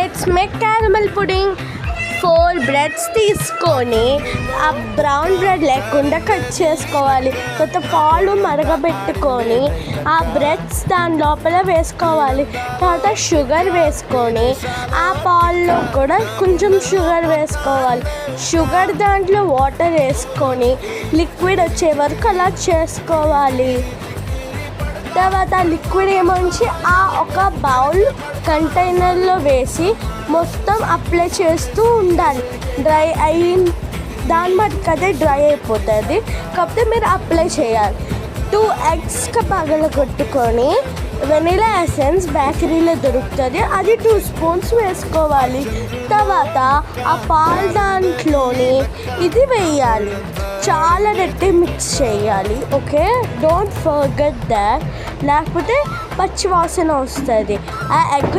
Let's make caramel pudding. 4 breads తీసుకొని ఆ brown bread లేకుండా కట్ చేసుకోవాలి. కొంత పాలు మరగబెట్టుకొని ఆ బ్రెడ్స్ దాని లోపల వేసుకోవాలి. తర్వాత షుగర్ వేసుకొని ఆ పాల్లో కూడా కొంచెం షుగర్ వేసుకోవాలి. షుగర్ దాంట్లో వాటర్ వేసుకొని లిక్విడ్ వచ్చే వరకు అలా చేసుకోవాలి. తర్వాత లిక్విడ్ ఏమొంచి ఆ ఒక బౌల్ కంటైనర్లో వేసి మొత్తం అప్లై చేస్తూ ఉండాలి. డ్రై దాన్ని బట్టి అదే డ్రై అయిపోతుంది, కాకపోతే మీరు అప్లై చేయాలి. 2 eggs పగలగొట్టుకొని వెనిలా ఎసెన్స్ బేకరీలో దొరుకుతుంది, అది 2 spoons వేసుకోవాలి. తర్వాత ఆ పాలు దాంట్లోని ఇది వేయాలి, చాలా గట్టి మిక్స్ చేయాలి. ఓకే, డోంట్ ఫర్గెట్ దట్, లేకపోతే పచ్చి వాసన వస్తుంది. ఆ ఎగ్